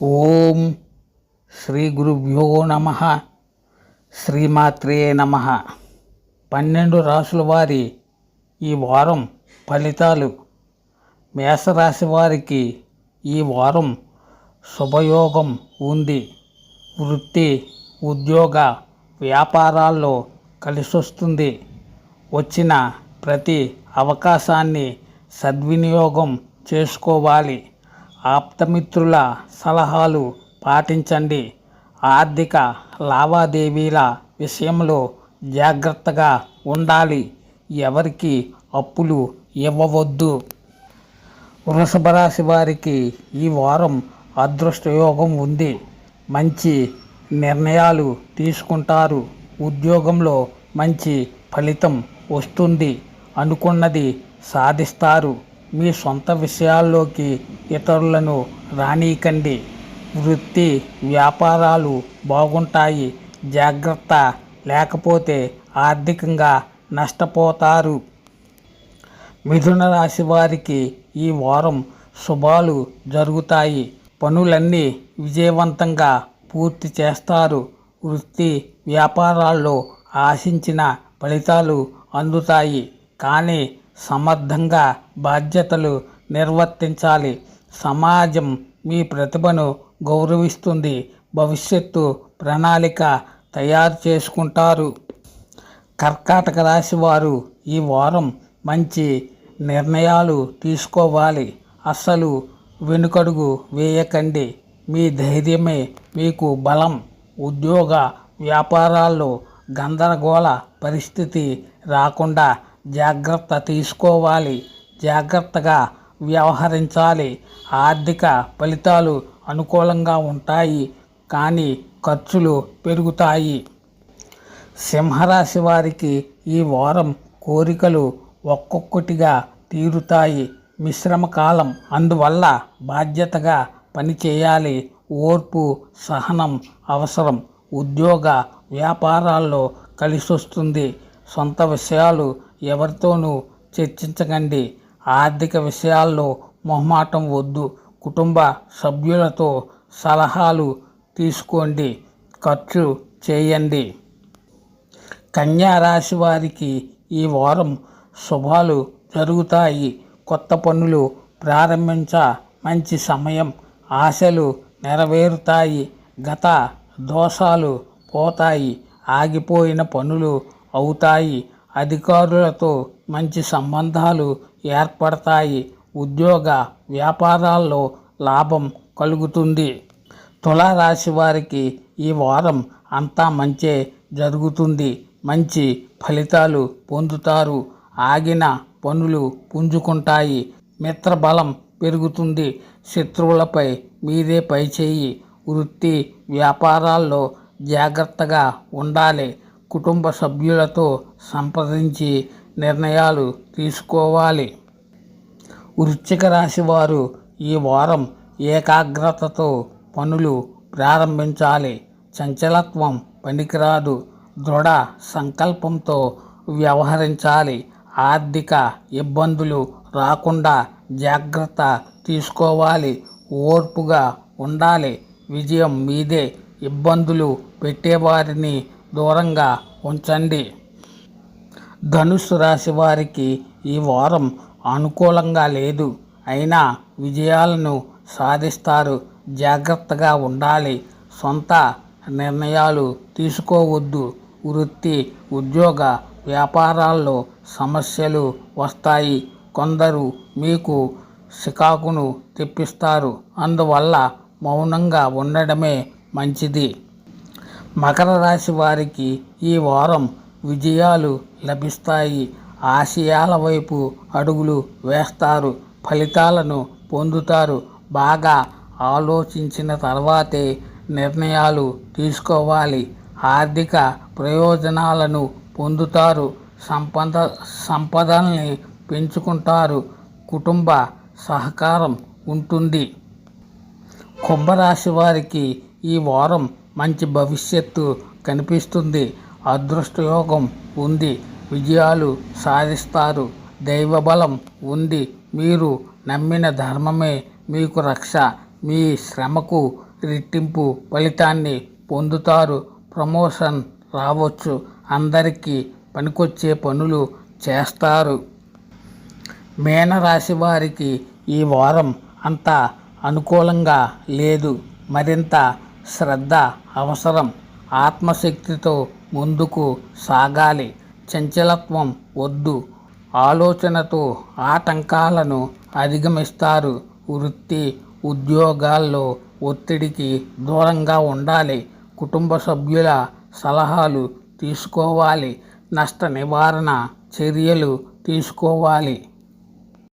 ఓం శ్రీ గురుభ్యో నమ. శ్రీమాత్రే నమ. 12 రాసుల వారి ఈ వారం ఫలితాలు. మేషరాశి వారికి ఈ వారం శుభయోగం ఉంది. వృత్తి, ఉద్యోగ, వ్యాపారాల్లో కలిసొస్తుంది. వచ్చిన ప్రతి అవకాశాన్ని సద్వినియోగం చేసుకోవాలి. ఆప్తమిత్రుల సలహాలు పాటించండి. ఆర్థిక లావాదేవీల విషయంలో జాగ్రత్తగా ఉండాలి. ఎవరికి అప్పులు ఇవ్వవద్దు. వృషభ రాశి వారికి ఈ వారం అదృష్టయోగం ఉంది. మంచి నిర్ణయాలు తీసుకుంటారు. ఉద్యోగంలో మంచి ఫలితం వస్తుంది. అనుకున్నది సాధిస్తారు. మీ సొంత విషయాల్లోకి ఇతరులను రానీకండి. వృత్తి, వ్యాపారాలు బాగుంటాయి. జాగ్రత్త లేకపోతే ఆర్థికంగా నష్టపోతారు. మిథున రాశి వారికి ఈ వారం శుభాలు జరుగుతాయి. పనులన్నీ విజయవంతంగా పూర్తి చేస్తారు. వృత్తి, వ్యాపారాల్లో ఆశించిన ఫలితాలు అందుతాయి. కానీ సమర్థంగా బాధ్యతలు నిర్వర్తించాలి. సమాజం మీ ప్రతిభను గౌరవిస్తుంది. భవిష్యత్తు ప్రణాళిక తయారు చేసుకుంటారు. కర్కాటక రాశి వారు ఈ వారం మంచి నిర్ణయాలు తీసుకోవాలి. అస్సలు వెనుకడుగు వేయకండి. మీ ధైర్యమే మీకు బలం. ఉద్యోగ వ్యాపారాల్లో గందరగోళ పరిస్థితి రాకుండా జాగ్రత్త తీసుకోవాలి. జాగ్రత్తగా వ్యవహరించాలి. ఆర్థిక ఫలితాలు అనుకూలంగా ఉంటాయి. కానీ ఖర్చులు పెరుగుతాయి. సింహరాశి వారికి ఈ వారం కోరికలు ఒక్కొక్కటిగా తీరుతాయి. మిశ్రమ కాలం, అందువల్ల బాధ్యతగా పనిచేయాలి. ఓర్పు, సహనం అవసరం. ఉద్యోగ వ్యాపారాల్లో కలిసొస్తుంది. సొంత విషయాలు ఎవరితోనూ చర్చించకండి. ఆర్థిక విషయాల్లో మొహమాటం వద్దు. కుటుంబ సభ్యులతో సలహాలు తీసుకోండి. ఖర్చు చేయండి. కన్యా రాశి వారికి ఈ వారం శుభాలు జరుగుతాయి. కొత్త పనులు ప్రారంభించ మంచి సమయం. ఆశలు నెరవేరుతాయి. గత దోషాలు పోతాయి. ఆగిపోయిన పనులు అవుతాయి. అధికారులతో మంచి సంబంధాలు ఏర్పడతాయి. ఉద్యోగ వ్యాపారాల్లో లాభం కలుగుతుంది. తులారాశి వారికి ఈ వారం అంతా మంచే జరుగుతుంది. మంచి ఫలితాలు పొందుతారు. ఆగిన పనులు పుంజుకుంటాయి. మిత్రబలం పెరుగుతుంది. శత్రువులపై మీరే పైచేయి. వృత్తి వ్యాపారాల్లో జాగ్రత్తగా ఉండాలి. కుటుంబ సభ్యులతో సంప్రదించి నిర్ణయాలు తీసుకోవాలి. వృశ్చిక రాశి వారు ఈ వారం ఏకాగ్రతతో పనులు ప్రారంభించాలి. చంచలత్వం పనికిరాదు. దృఢ సంకల్పంతో వ్యవహరించాలి. ఆర్థిక ఇబ్బందులు రాకుండా జాగ్రత్త తీసుకోవాలి. ఓర్పుగా ఉండాలి. విజయం మీదే. ఇబ్బందులు పెట్టేవారిని దూరంగా ఉంచండి. ధనుస్సు రాశి వారికి ఈ వారం అనుకూలంగా లేదు. అయినా విజయాలను సాధిస్తారు. జాగ్రత్తగా ఉండాలి. సొంత నిర్ణయాలు తీసుకోవద్దు. వృత్తి, ఉద్యోగ వ్యాపారాల్లో సమస్యలు వస్తాయి. కొందరు మీకు చికాకును తెప్పిస్తారు. అందువల్ల మౌనంగా ఉండడమే మంచిది. మకర రాశి వారికి ఈ వారం విజయాలు లభిస్తాయి. ఆశయాల వైపు అడుగులు వేస్తారు. ఫలితాలను పొందుతారు. బాగా ఆలోచించిన తర్వాతే నిర్ణయాలు తీసుకోవాలి. ఆర్థిక ప్రయోజనాలను పొందుతారు. సంపదల్ని పెంచుకుంటారు. కుటుంబ సహకారం ఉంటుంది. కుంభరాశి వారికి ఈ వారం మంచి భవిష్యత్తు కనిపిస్తుంది. అదృష్టయోగం ఉంది. విజయాలు సాధిస్తారు. దైవబలం ఉంది. మీరు నమ్మిన ధర్మమే మీకు రక్ష. మీ శ్రమకు రెట్టింపు ఫలితాన్ని పొందుతారు. ప్రమోషన్ రావచ్చు. అందరికీ పనికొచ్చే పనులు చేస్తారు. మీనరాశి వారికి ఈ వారం అంత అనుకూలంగా లేదు. మరింత శ్రద్ధ అవసరం. ఆత్మశక్తితో ముందుకు సాగాలి. చంచలత్వం వద్దు. ఆలోచనతో ఆటంకాలను అధిగమిస్తారు. వృత్తి ఉద్యోగాల్లో ఒత్తిడికి దూరంగా ఉండాలి. కుటుంబ సభ్యుల సలహాలు తీసుకోవాలి. నష్ట నివారణ చర్యలు తీసుకోవాలి.